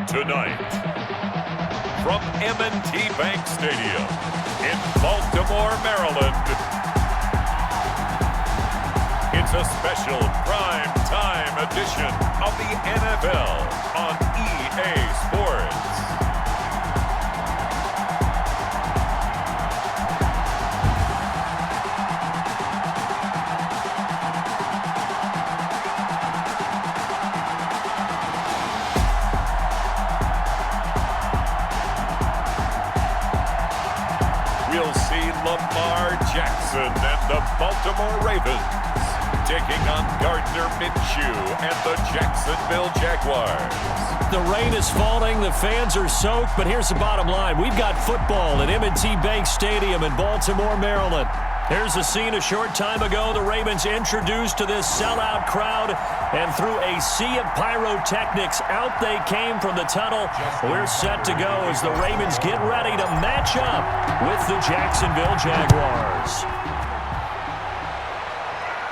Tonight, from M&T Bank Stadium in Baltimore, Maryland, it's a special prime time edition of the NFL on EA Sports. We'll see Lamar Jackson and the Baltimore Ravens taking on Gardner Minshew and the Jacksonville Jaguars. The rain is falling, the fans are soaked, but here's the bottom line. We've got football at M&T Bank Stadium in Baltimore, Maryland. Here's the scene a short time ago. The Ravens introduced to this sellout crowd, and through a sea of pyrotechnics, out they came from the tunnel. We're set to go as the Ravens get ready to match up with the Jacksonville Jaguars.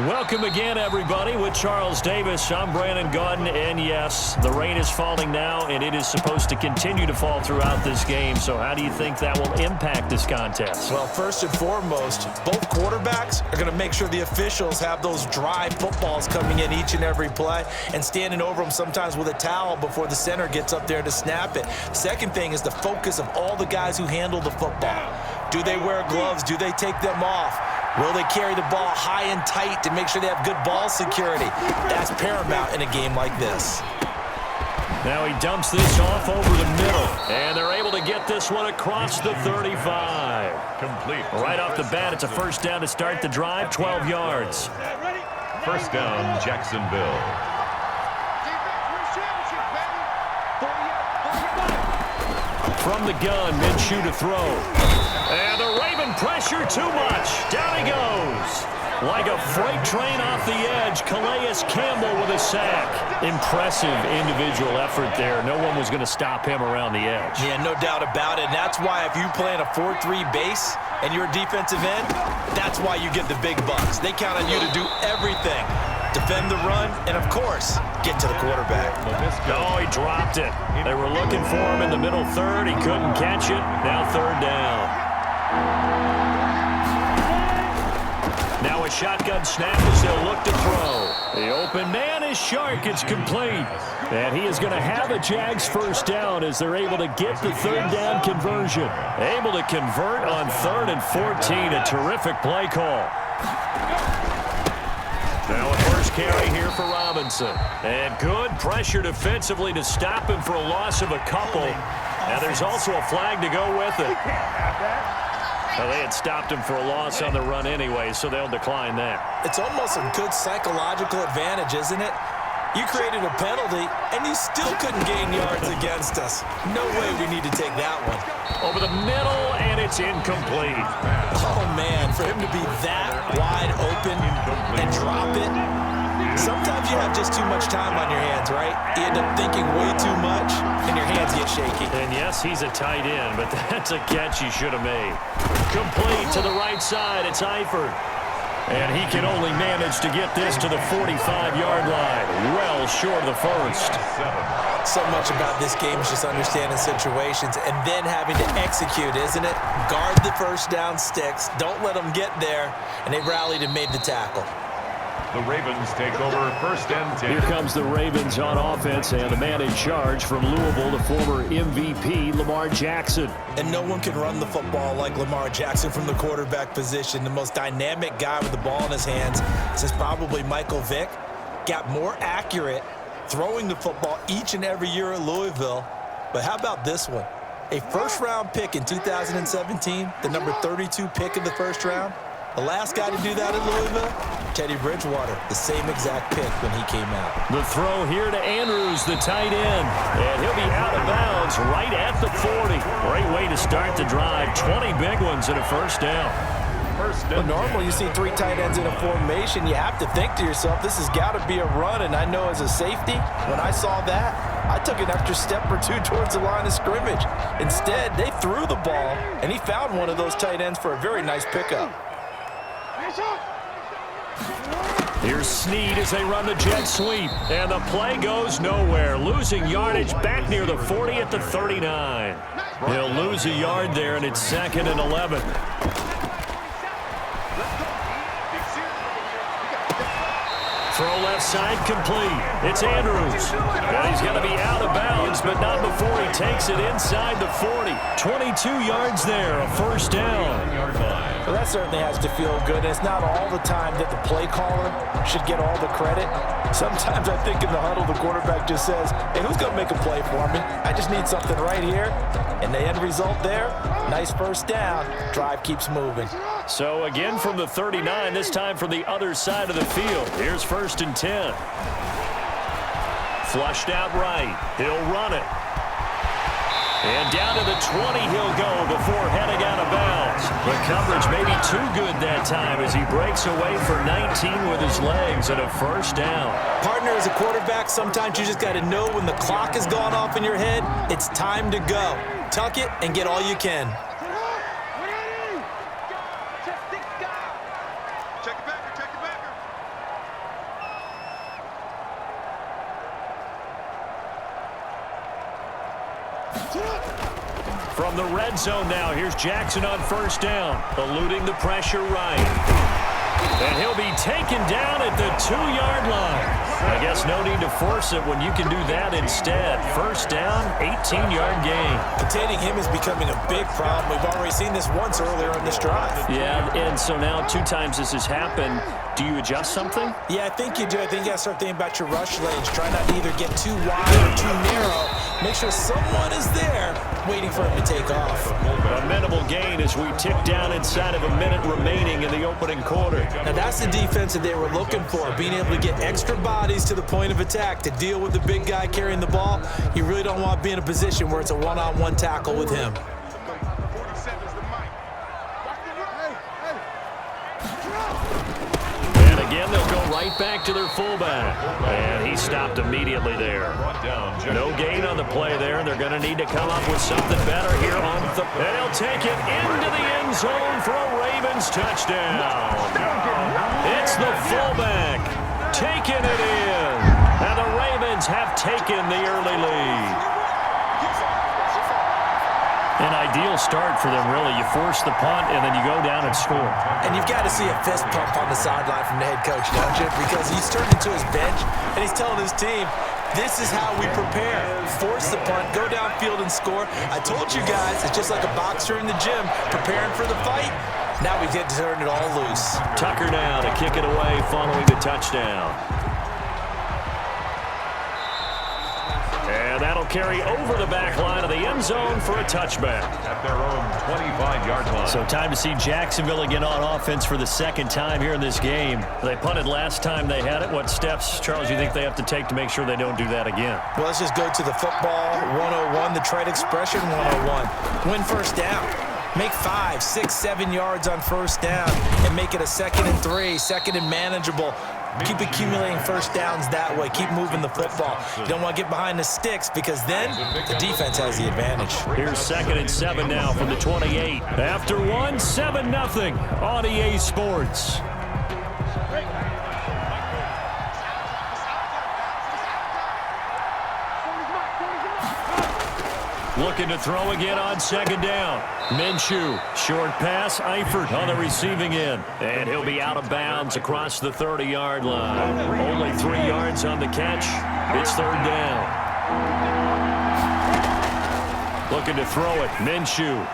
Welcome again, everybody, with Charles Davis. I'm Brandon Gaudin, and yes, the rain is falling now, and it is supposed to continue to fall throughout this game. So how do you think that will impact this contest? Well, first and foremost, both quarterbacks are going to make sure the officials have those dry footballs coming in each and every play and standing over them sometimes with a towel before the center gets up there to snap it. Second thing is the focus of all the guys who handle the football. Do they wear gloves? Do they take them off? Will they carry the ball high and tight to make sure they have good ball security? That's paramount in a game like this. Now he dumps this off over the middle, and they're able to get this one across the 35. Complete. Right off the bat, it's a first down to start the drive, 12 yards. First down, Jacksonville. From the gun, Minshew to throw. And the Raven pressure too much. Down he goes. Like a freight train off the edge, Calais Campbell with a sack. Impressive individual effort there. No one was going to stop him around the edge. Yeah, no doubt about it. And that's why if you play in a 4-3 base and you're a defensive end, that's why you get the big bucks. They count on you to do everything. Defend the run, and of course, get to the quarterback. Oh, he dropped it. They were looking for him in the middle third. He couldn't catch it. Now third down. Now a shotgun snap as they'll look to throw. The open man is Shark. It's complete. And he is going to have a Jags first down as they're able to get the third down conversion. Able to convert on 3rd and 14. A terrific play call. Now a first carry here for Robinson. And good pressure defensively to stop him for a loss of a couple. Now there's also a flag to go with it. Well, they had stopped him for a loss on the run anyway, so they'll decline that. It's almost a good psychological advantage, isn't it? You created a penalty, and you still couldn't gain yards against us. No way we need to take that one. Over the middle, and it's incomplete. Oh, man, for him to be that wide open and drop it, sometimes you have just too much time on your hands, right? You end up thinking way too much, and your hands get shaky. And yes, he's a tight end, but that's a catch he should have made. Complete to the right side. It's Eifert. And he can only manage to get this to the 45-yard line. Well short of the first. So much about this game is just understanding situations and then having to execute, isn't it? Guard the first down sticks. Don't let them get there. And they rallied and made the tackle. The Ravens take over first and 10. Here comes the Ravens on offense, and the man in charge from Louisville, the former MVP, Lamar Jackson. And no one can run the football like Lamar Jackson from the quarterback position. The most dynamic guy with the ball in his hands since probably Michael Vick. Got more accurate throwing the football each and every year at Louisville. But how about this one? A first-round pick in 2017, the number 32 pick in the first round. The last guy to do that at Louisville, Teddy Bridgewater, the same exact pick when he came out. The throw here to Andrews, the tight end. And he'll be out of bounds right at the 40. Great way to start the drive. 20 big ones and a first down. Well, normally you see 3 tight ends in a formation. You have to think to yourself, this has got to be a run. And I know as a safety, when I saw that, I took an extra step or 2 towards the line of scrimmage. Instead, they threw the ball, and he found one of those tight ends for a very nice pickup. Here's Snead as they run the jet sweep. And the play goes nowhere. Losing yardage back near the 40 at the 39. He'll lose a yard there, and it's 2nd and 11. Throw left side complete. It's Andrews. Well, he's got to be out of bounds, but not before he takes it inside the 40. 22 yards there, a first down. Well, that certainly has to feel good. And it's not all the time that the play caller should get all the credit. Sometimes I think in the huddle, the quarterback just says, hey, who's going to make a play for me? I just need something right here. And the end result there, nice first down. Drive keeps moving. So again from the 39, this time from the other side of the field. Here's 1st and 10. Flushed out right. He'll run it. And down to the 20 he'll go before heading out of bounds. The coverage may be too good that time as he breaks away for 19 with his legs and a first down. Partner, as a quarterback, sometimes you just got to know when the clock has gone off in your head, it's time to go. Tuck it and get all you can. From the red zone now, here's Jackson on first down, eluding the pressure right. And he'll be taken down at the 2-yard line. I guess no need to force it when you can do that instead. First down, 18-yard gain. Containing him is becoming a big problem. We've already seen this once earlier in this drive. Yeah, and so now 2 times this has happened. Do you adjust something? Yeah, I think you do. I think you got to start thinking about your rush lanes. Try not to either get too wide or too narrow. Make sure someone is there waiting for him to take off. A minimal gain as we tick down inside of a minute remaining in the opening quarter. Now that's the defense that they were looking for, being able to get extra bodies to the point of attack to deal with the big guy carrying the ball. You really don't want to be in a position where it's a one-on-one tackle with him. And again, they'll go right back to their fullback. And he stopped immediately there. No gain on the play there, and they're going to need to come up with something better here on the... And he'll take it into the end zone for a Ravens touchdown. It's the fullback taking it in. And the Ravens have taken the early lead. An ideal start for them, really. You force the punt, and then you go down and score. And you've got to see a fist pump on the sideline from the head coach, don't you? Because he's turning to his bench, and he's telling his team, this is how we prepare. Force the punt, go downfield and score. I told you guys, it's just like a boxer in the gym preparing for the fight. Now we get to turn it all loose. Tucker now to kick it away following the touchdown. And that'll carry over the back line of the end zone for a touchback. At their own 25-yard line. So time to see Jacksonville again on offense for the second time here in this game. They punted last time they had it. What steps, Charles, you think they have to take to make sure they don't do that again? Well, let's just go to the football 101, the trade expression 101. Win first down. Make 5, 6, 7 yards on first down and make it a 2nd and 3, 2nd and manageable. Keep accumulating first downs that way. Keep moving the football. You don't want to get behind the sticks because then the defense has the advantage. Here's 2nd and 7 now from the 28. After 1, 7-0 on EA Sports. Looking to throw again on 2nd down. Minshew, short pass, Eifert on the receiving end. And he'll be out of bounds across the 30-yard line. Only 3 yards on the catch. It's 3rd down. Looking to throw it, Minshew.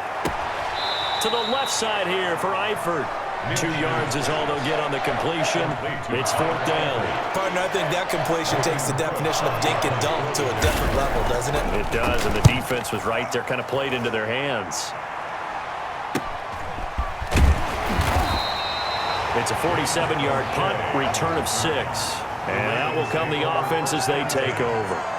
To the left side here for Eifert. 2 yards is all they'll get on the completion. It's 4th down. Partner, I think that completion takes the definition of dink and dunk to a different level, doesn't it? It does, and the defense was right there, kind of played into their hands. It's a 47-yard punt, return of 6. And out will come the offense as they take over.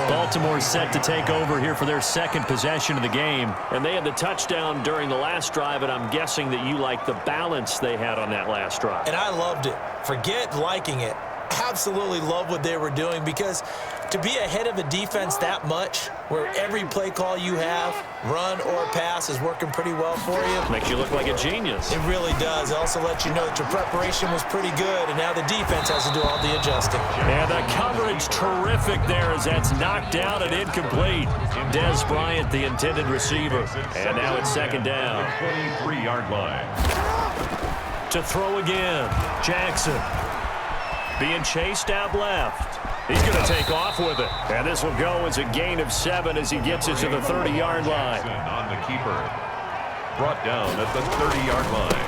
Baltimore set to take over here for their 2nd possession of the game. And they had the touchdown during the last drive, and I'm guessing that you like the balance they had on that last drive. And I loved it. Forget liking it. Absolutely love what they were doing, because to be ahead of a defense that much, where every play call you have, run or pass, is working pretty well for you. Makes you look like a genius. It really does. It also lets you know that your preparation was pretty good, and now the defense has to do all the adjusting. And the coverage terrific there as that's knocked down and incomplete. Des Bryant, the intended receiver. And now it's second down. 23-yard line. To throw again, Jackson. Being chased out left. He's going to take off with it. And this will go as a gain of 7 as he gets it to the 30-yard line. On the keeper. Brought down at the 30-yard line.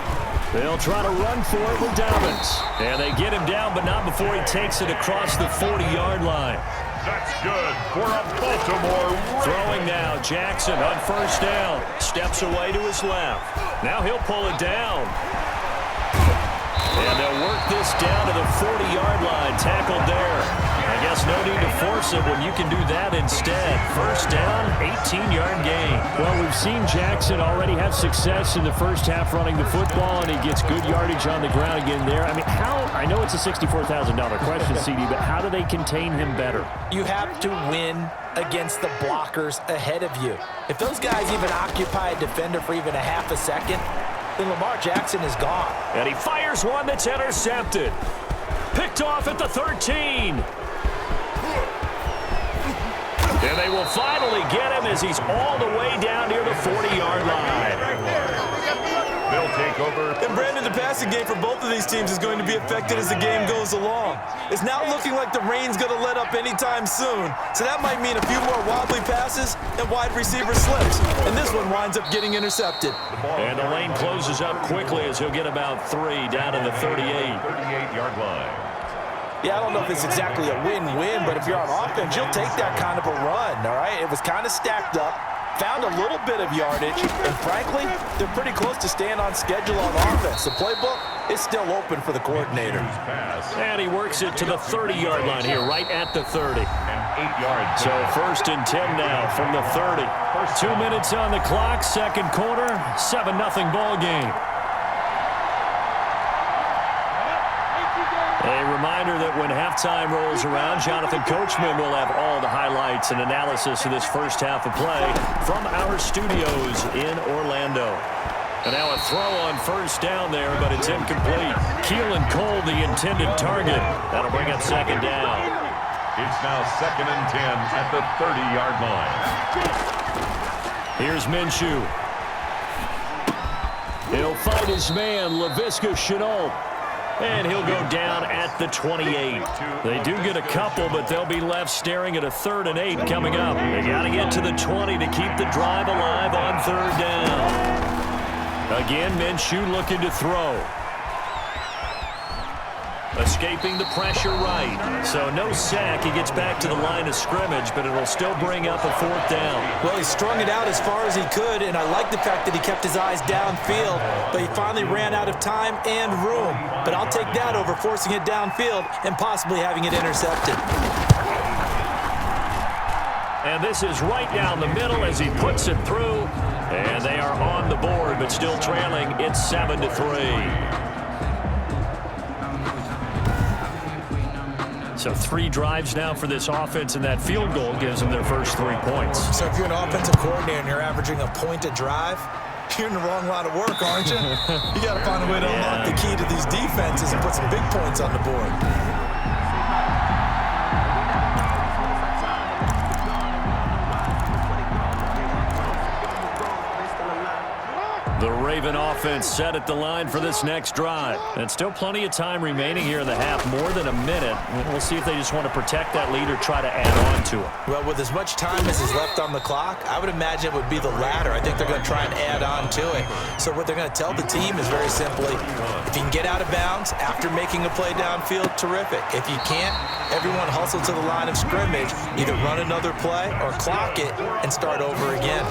They'll try to run for it with Dobbins. And they get him down, but not before he takes it across the 40-yard line. That's good for a Baltimore Ravens. Throwing now, Jackson on first down. Steps away to his left. Now he'll pull it down. And they'll work this down to the 40-yard line. Tackled there. I guess no need to force it when you can do that instead. First down, 18-yard gain. Well, we've seen Jackson already have success in the first half running the football, and he gets good yardage on the ground again there. I mean, I know it's a $64,000 question, CD, but how do they contain him better? You have to win against the blockers ahead of you. If those guys even occupy a defender for even a half a second, then Lamar Jackson is gone. And he fires one that's intercepted. Picked off at the 13. And they will finally get him as he's all the way down near the 40-yard line. They'll take over. And Brandon, the passing game for both of these teams is going to be affected as the game goes along. It's now looking like the rain's going to let up anytime soon. So that might mean a few more wobbly passes and wide receiver slips. And this one winds up getting intercepted. And the lane closes up quickly as he'll get about 3 down to the 38. 38-yard line. Yeah, I don't know if it's exactly a win-win, but if you're on offense, you'll take that kind of a run, all right? It was kind of stacked up, found a little bit of yardage, and frankly, they're pretty close to staying on schedule on offense. The playbook is still open for the coordinator. And he works it to the 30-yard line here, right at the 30. And 8 yards. So first and 10 now from the 30. 2 minutes on the clock, second quarter, 7-0 ball game. A reminder that when halftime rolls around, Jonathan Coachman will have all the highlights and analysis of this first half of play from our studios in Orlando. And now a throw on first down there, but it's incomplete. Keelan Cole, the intended target. That'll bring up second down. It's now second and 10 at the 30-yard line. Here's Minshew. He'll fight his man, Laviska Shenault. And he'll go down at the 28. They do get a couple, but they'll be left staring at a 3rd and 8 coming up. They got to get to the 20 to keep the drive alive on 3rd down. Again, Minshew looking to throw. Escaping the pressure right. So no sack. He gets back to the line of scrimmage, but it'll still bring up a 4th down. Well, he strung it out as far as he could, and I like the fact that he kept his eyes downfield, but he finally ran out of time and room. But I'll take that over forcing it downfield and possibly having it intercepted. And this is right down the middle as he puts it through. And they are on the board, but still trailing. It's 7-3. So 3 drives now for this offense, and that field goal gives them their first 3 points. So if you're an offensive coordinator and you're averaging a point a drive, you're in the wrong line of work, aren't you? You got to find a way to unlock the key to these defenses and put some big points on the board. The Raven offense set at the line for this next drive. And still plenty of time remaining here in the half, more than a minute. We'll see if they just want to protect that lead or try to add on to it. Well, with as much time as is left on the clock, I would imagine it would be the latter. I think they're going to try and add on to it. So what they're going to tell the team is very simply, if you can get out of bounds after making a play downfield, terrific. If you can't, everyone hustle to the line of scrimmage, either run another play or clock it and start over again.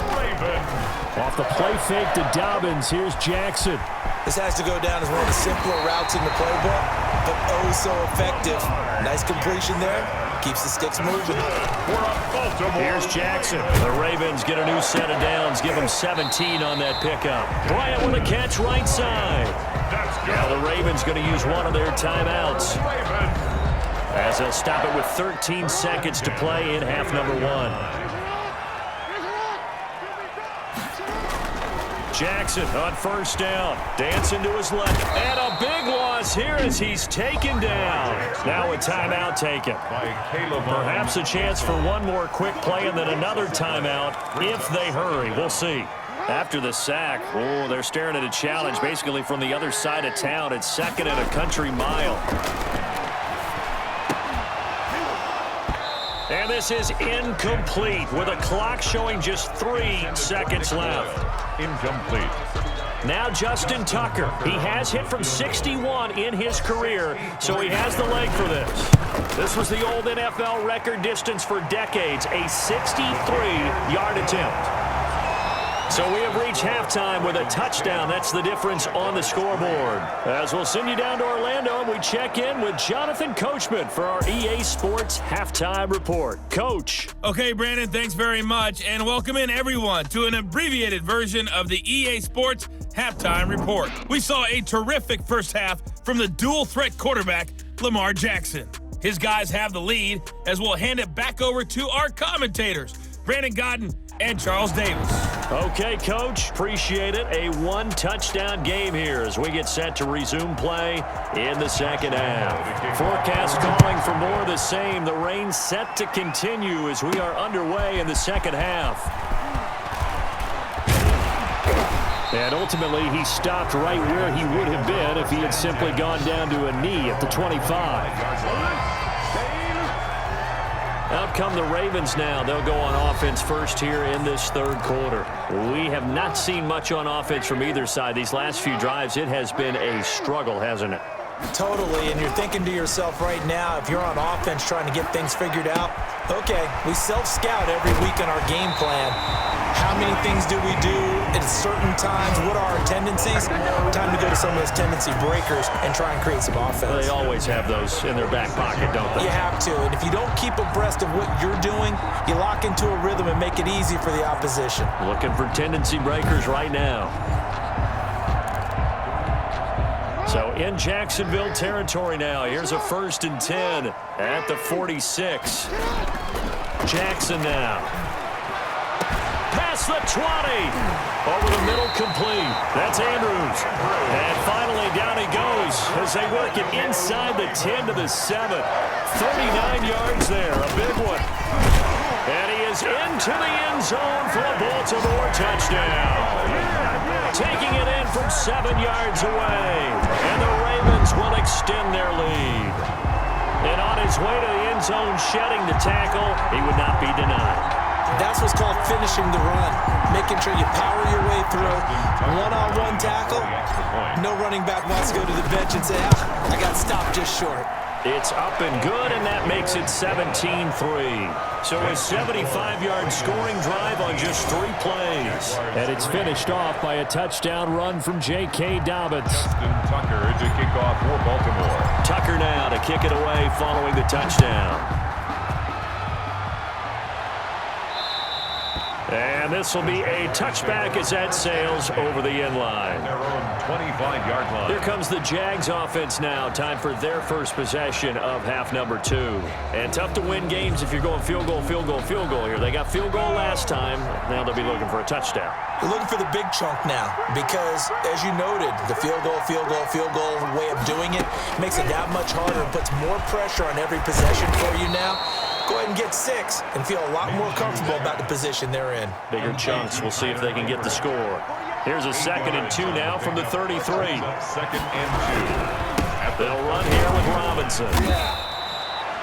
Off the play fake to Dobbins, here's Jackson. This has to go down as one of the simpler routes in the playbook, but oh so effective. Nice completion there. Keeps the sticks moving. Here's Jackson. The Ravens get a new set of downs. Give them 17 on that pickup. Bryant with a catch right side. Now the Ravens going to use one of their timeouts. as they'll stop it with 13 seconds to play in half number 1. Jackson on first down, dancing to his left, and a big loss here as he's taken down. Now a timeout taken. Perhaps a chance for one more quick play and then another timeout if they hurry. We'll see. After the sack, they're staring at a challenge basically from the other side of town. It's 2nd and a country mile. And this is incomplete with a clock showing just 3 seconds left. Incomplete. Now Justin Tucker. He has hit from 61 in his career, so he has the leg for this. This was the old NFL record distance for decades, a 63-yard attempt. So we have reached halftime with a touchdown. That's the difference on the scoreboard. As we'll send you down to Orlando, and we check in with Jonathan Coachman for our EA Sports Halftime Report. Coach. Okay, Brandon, thanks very much, and welcome in everyone to an abbreviated version of the EA Sports Halftime Report. We saw a terrific first half from the dual-threat quarterback, Lamar Jackson. His guys have the lead, as we'll hand it back over to our commentators, Brandon Godden and Charles Davis. Okay, Coach, appreciate it. A one-touchdown game here as we get set to resume play in the second half. Forecast calling for more of the same. The rain set to continue as we are underway in the second half. And ultimately, he stopped right where he would have been if he had simply gone down to a knee at the 25. Out come the Ravens now. They'll go on offense first here in this third quarter. We have not seen much on offense from either side. These last few drives, it has been a struggle, hasn't it? Totally, and you're thinking to yourself right now, if you're on offense trying to get things figured out, okay, we self-scout every week in our game plan. How many things do we do at certain times? What are our tendencies? Time to go to some of those tendency breakers and try and create some offense. Well, they always have those in their back pocket, don't they? You have to, and if you don't keep abreast of what you're doing, you lock into a rhythm and make it easy for the opposition. Looking for tendency breakers right now. So in Jacksonville territory now. Here's a 1st and 10 at the 46. Jackson now. Past the 20. Over the middle, complete. That's Andrews. And finally down he goes as they work it inside the 10 to the 7. 39 yards there, a big one. And he is into the end zone for a Baltimore touchdown. Taking it in from 7 yards away. And the Ravens will extend their lead. And on his way to the end zone, shedding the tackle, he would not be denied. That's what's called finishing the run. Making sure you power your way through. One-on-one tackle. No running back wants to go to the bench and say, I got stopped just short. It's up and good, and that makes it 17-3. So a 75-yard scoring drive on just 3 plays. And it's finished off by a touchdown run from J.K. Dobbins. Justin Tucker to kick off for Baltimore. Tucker now to kick it away following the touchdown. And this will be a touchback as that sails over the end line. Their own 25-yard line. Here comes the Jags offense now. Time for their first possession of half number 2. And tough to win games if you're going field goal, field goal, field goal here. They got field goal last time. Now they'll be looking for a touchdown. You're looking for the big chunk now because, as you noted, the field goal way of doing it makes it that much harder and puts more pressure on every possession for you now. Go ahead and get 6 and feel a lot more comfortable about the position they're in. Bigger chunks. We'll see if they can get the score. Here's a 2nd and 2 now from the 33. 2nd and 2. They'll run here with Robinson.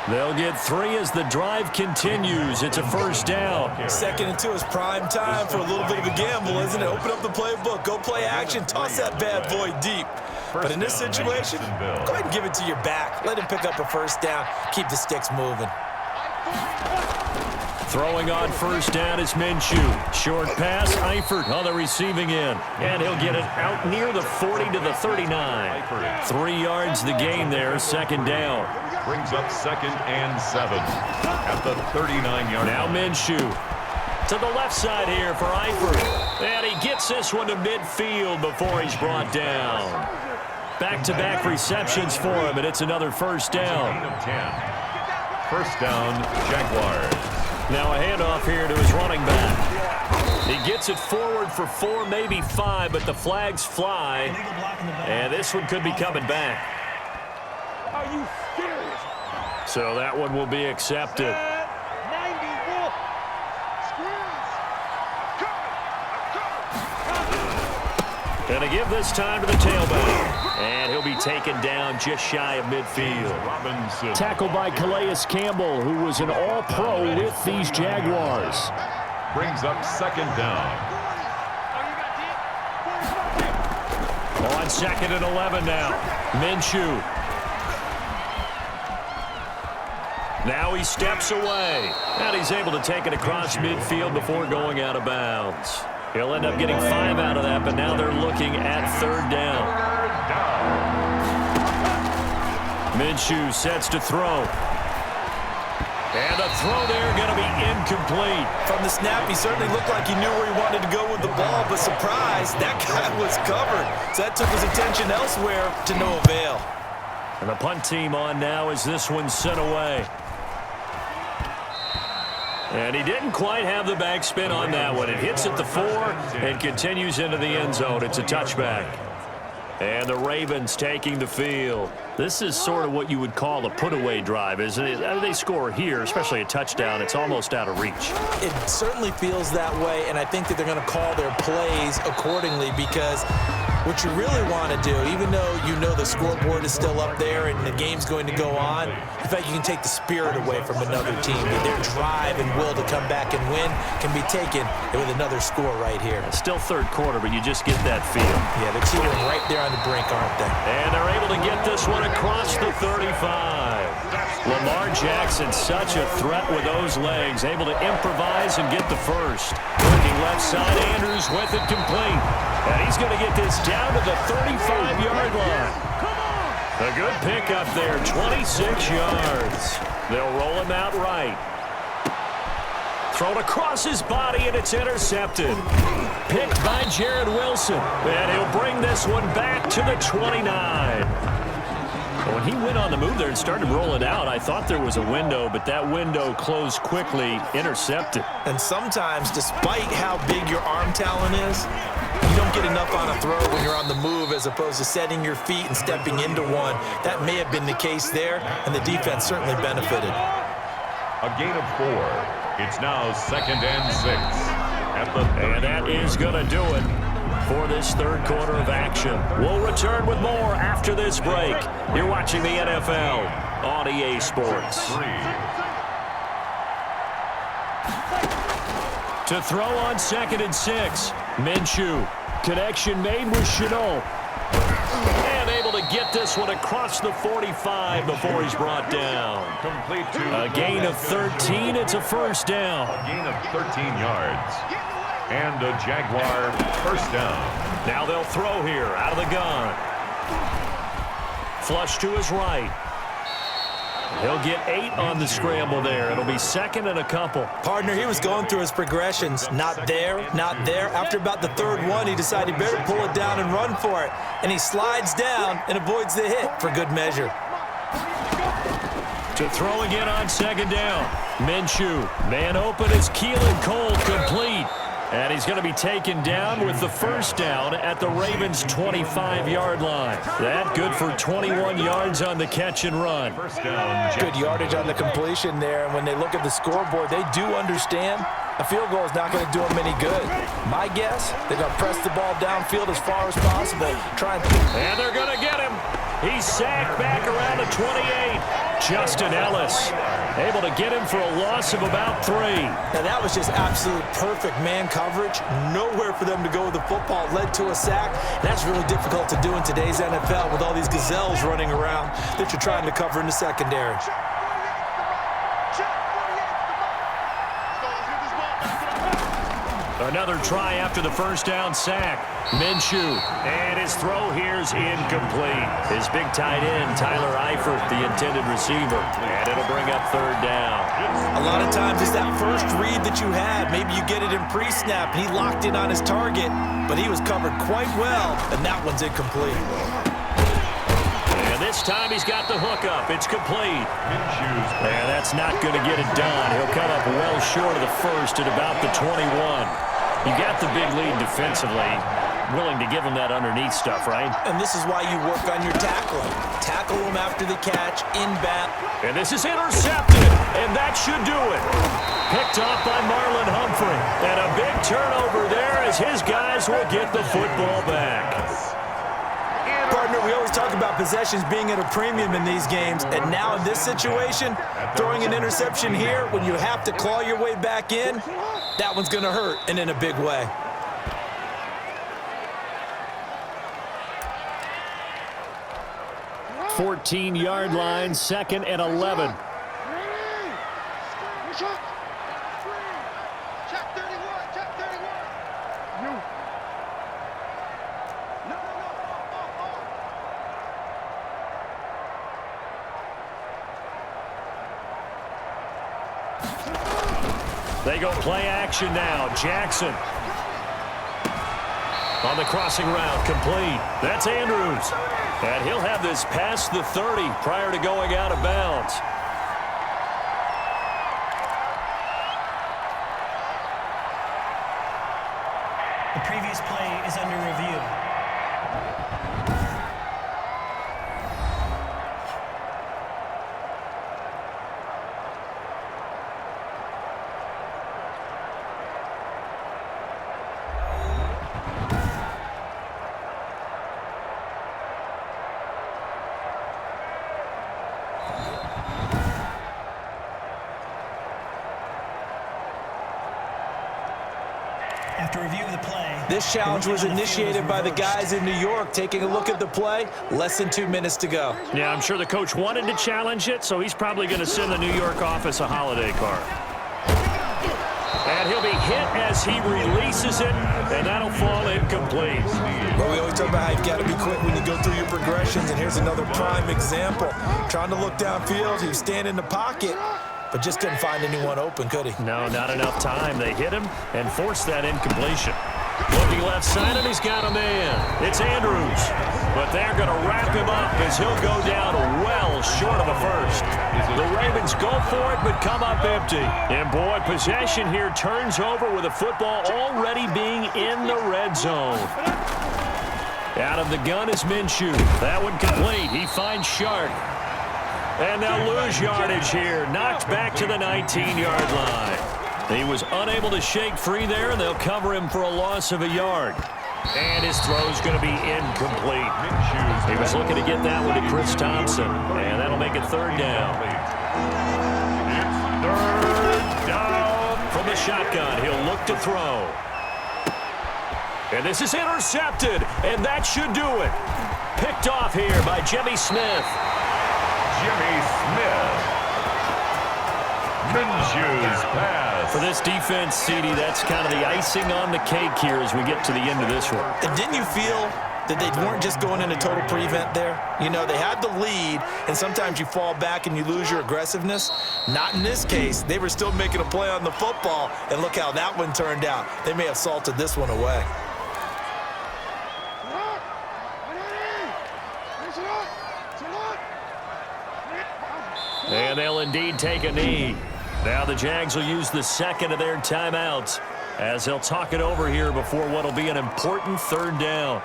They'll get 3 as the drive continues. It's a first down. 2nd and 2 is prime time for a little bit of a gamble, isn't it? Open up the playbook. Go play action. Toss that bad boy deep. But in this situation, go ahead and give it to your back. Let him pick up a first down. Keep the sticks moving. Throwing on first down is Minshew. Short pass, Eifert on the receiving end. And he'll get it out near the 40 to the 39. 3 yards the gain there, 2nd down. Brings up 2nd and 7 at the 39-yard line. Now Minshew to the left side here for Eifert. And he gets this one to midfield before he's brought down. Back-to-back receptions for him, and it's another first down. First down, Jaguars. Now a handoff here to his running back. He gets it forward for 4, maybe 5, but the flags fly. And this one could be coming back. Are you serious? So that one will be accepted. 91. Gonna give this time to the tailback. And he'll be taken down just shy of midfield. Robinson. Tackled by Calais Campbell, who was an all-pro with these Jaguars. Brings up second down. On 2nd and 11 now. Minshew. Now he steps away. And he's able to take it across midfield before going out of bounds. He'll end up getting 5 out of that, but now they're looking at 3rd down. Minshew sets to throw. And the throw there going to be incomplete. From the snap, he certainly looked like he knew where he wanted to go with the ball, but surprise, that guy was covered. So that took his attention elsewhere to no avail. And the punt team on now as this one's sent away. And he didn't quite have the backspin on that one. It hits at the 4 and continues into the end zone. It's a touchback. And the Ravens taking the field. This is sort of what you would call a put-away drive, isn't it? They score here, especially a touchdown. It's almost out of reach. It certainly feels that way, and I think that they're going to call their plays accordingly because what you really want to do, even though you know the scoreboard is still up there and the game's going to go on, in fact, you can take the spirit away from another team. Their drive and will to come back and win can be taken with another score right here. Still 3rd quarter, but you just get that feel. Yeah, they're teetering right there on the brink, aren't they? And they're able to get this one across the 35. Lamar Jackson, such a threat with those legs, able to improvise and get the first. Looking left side, Andrews with it complete. And he's going to get this down to the 35-yard line. A good pickup there, 26 yards. They'll roll him out right. Thrown across his body, and it's intercepted. Picked by Jared Wilson. And he'll bring this one back to the 29. When he went on the move there and started to roll it out, I thought there was a window, but that window closed quickly, intercepted. And sometimes, despite how big your arm talent is, you don't get enough on a throw when you're on the move as opposed to setting your feet and stepping into one. That may have been the case there, and the defense certainly benefited. A gain of 4. It's now 2nd and 6. And that is going to do it for this 3rd quarter of action. We'll return with more after this break. You're watching the NFL on EA Sports. To throw on 2nd and 6. Minshew. Connection made with Shenault. And able to get this one across the 45 before he's brought down. Complete to a gain of 13. It's a 1st down. A gain of 13 yards. And a Jaguar first down. Now they'll throw here out of the gun. Flush to his right. He'll get 8 on the scramble there. It'll be 2nd and a couple. Partner, he was going through his progressions. Not there, not there. After about the 3rd one, he decided he better pull it down and run for it. And he slides down and avoids the hit for good measure. To throw again on 2nd down. Minshew. Man open is Keelan Cole, complete. And he's going to be taken down with the 1st down at the Ravens' 25-yard line. That good for 21 yards on the catch and run. First down. Good yardage on the completion there. And when they look at the scoreboard, they do understand a field goal is not going to do them any good. My guess, they're going to press the ball downfield as far as possible. And they're going to get him. He's sacked back around the 28. Justin Ellis able to get him for a loss of about 3. Now that was just absolute perfect man coverage. Nowhere for them to go with the football. It led to a sack. That's really difficult to do in today's NFL with all these gazelles running around that you're trying to cover in the secondary. Another try after the 1st down sack. Minshew, and his throw here's incomplete. His big tight end, Tyler Eifert, the intended receiver, and it'll bring up 3rd down. A lot of times it's that first read that you have. Maybe you get it in pre-snap, and he locked in on his target, but he was covered quite well, and that one's incomplete. And this time he's got the hook up. It's complete. And that's not going to get it done. He'll come up well short of the first at about the 21. You got the big lead defensively. Willing to give him that underneath stuff, right? And this is why you work on your tackling. Tackle him after the catch, inbound. And this is intercepted, and that should do it. Picked off by Marlon Humphrey. And a big turnover there as his guys will get the football back. Partner, we always talk about possessions being at a premium in these games, and now in this situation, throwing an interception here when you have to claw your way back in, that one's going to hurt, and in a big way. Fourteen-yard line, 2nd and 11. They go play action now. Jackson. On the crossing route, complete. That's Andrews. And he'll have this past the 30 prior to going out of bounds. The previous play is under review. After review of the play, this challenge was initiated by the guys in New York. Taking a look at the play, less than 2 minutes to go. Yeah, I'm sure the coach wanted to challenge it, so he's probably going to send the New York office a holiday card. And he'll be hit as he releases it, and that'll fall incomplete. But we always talk about how you've got to be quick when you go through your progressions, and here's another prime example. Trying to look downfield, he was standing in the pocket, but just couldn't find anyone open, could he? No, not enough time. They hit him and forced that incompletion. Looking left side, and he's got a man. It's Andrews. But they're going to wrap him up as he'll go down well short of a first. The Ravens go for it, but come up empty. And, boy, possession here turns over with the football already being in the red zone. Out of the gun is Minshew. That one complete. He finds Shark. And they'll lose yardage here. Knocked back to the 19-yard line. He was unable to shake free there, and they'll cover him for a loss of a yard. And his throw's going to be incomplete. He was looking to get that one to Chris Thompson, and that'll make it 3rd down. 3rd down from the shotgun. He'll look to throw. And this is intercepted, and that should do it. Picked off here by Jimmy Smith. Jimmy Smith. Minshew's pass. For this defense, CD, that's kind of the icing on the cake here as we get to the end of this one. And didn't you feel that they weren't just going in a total prevent there? You know, they had the lead, and sometimes you fall back and you lose your aggressiveness. Not in this case. They were still making a play on the football, and look how that one turned out. They may have salted this one away. And they'll indeed take a knee. Now the Jags will use the 2nd of their timeouts as they'll talk it over here before what will be an important 3rd down.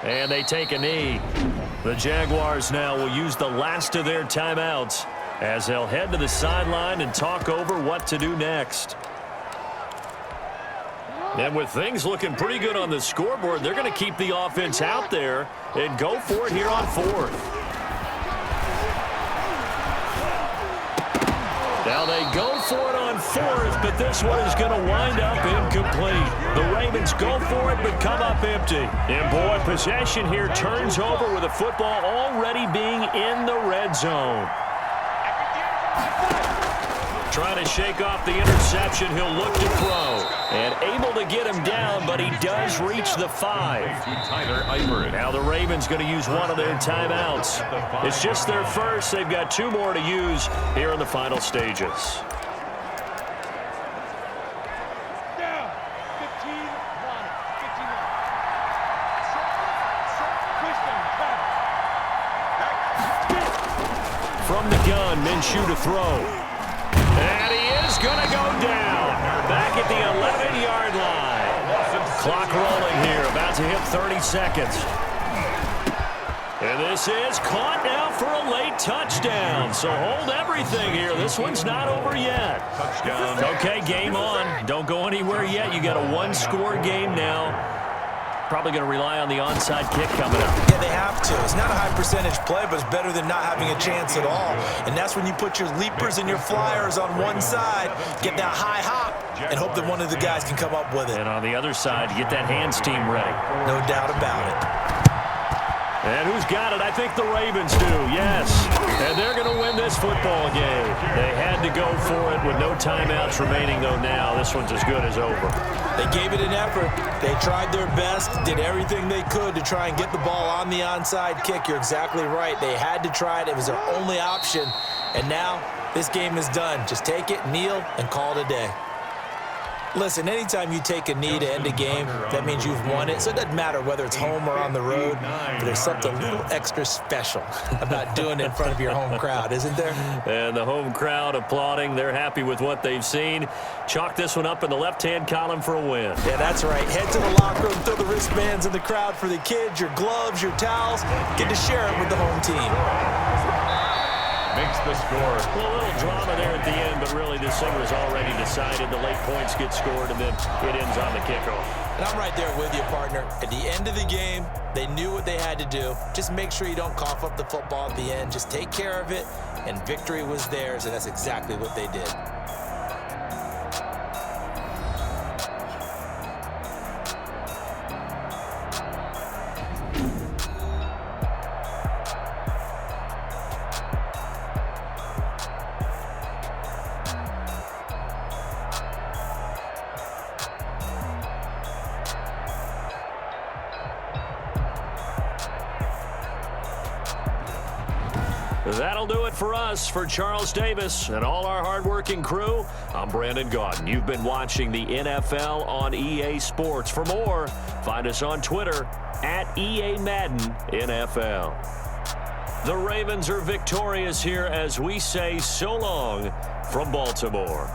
And they take a knee. The Jaguars now will use the last of their timeouts as they'll head to the sideline and talk over what to do next. And with things looking pretty good on the scoreboard, they're going to keep the offense out there and go for it here on 4th. Now they go for it on 4th, but this one is going to wind up incomplete. The Ravens go for it, but come up empty. And, boy, possession here turns over with the football already being in the red zone. Trying to shake off the interception, he'll look to throw. And able to get him down, but he does reach the 5. Now the Ravens going to use one of their timeouts. It's just their first. They've got 2 more to use here in the final stages. from the gun. Minshew to throw. And he is going to go down. Back at the 11-yard line. Clock rolling here. About to hit 30 seconds. And this is caught now for a late touchdown. So hold everything here. This one's not over yet. Touchdown. Okay, game on. Don't go anywhere yet. You got a one-score game now. Probably going to rely on the onside kick coming up. Yeah, they have to. It's not a high percentage play, but it's better than not having a chance at all. And that's when you put your leapers and your flyers on one side, get that high hop, and hope that one of the guys can come up with it. And on the other side, get that hands team ready. No doubt about it. And who's got it? I think the Ravens do, yes. And they're going to win this football game. They had to go for it with no timeouts remaining, though, now. This one's as good as over. They gave it an effort. They tried their best, did everything they could to try and get the ball on the onside kick. You're exactly right. They had to try it. It was their only option. And now this game is done. Just take it, kneel, and call it a day. Listen, anytime you take a knee to end a game, that means you've won it. So it doesn't matter whether it's home or on the road, but there's something a little extra special about doing it in front of your home crowd, isn't there? And the home crowd applauding. They're happy with what they've seen. Chalk this one up in the left-hand column for a win. Yeah, that's right. Head to the locker room, throw the wristbands in the crowd for the kids, your gloves, your towels. Get to share it with the home team. Makes the score. Well, a little drama there at the end, but really this thing was already decided. The late points get scored, and then it ends on the kickoff. And I'm right there with you, partner. At the end of the game, they knew what they had to do. Just make sure you don't cough up the football at the end. Just take care of it, and victory was theirs, and that's exactly what they did. That'll do it for us. For Charles Davis and all our hardworking crew, I'm Brandon Gaudin. You've been watching the NFL on EA Sports. For more, find us on Twitter at EA Madden NFL. The Ravens are victorious here as we say so long from Baltimore.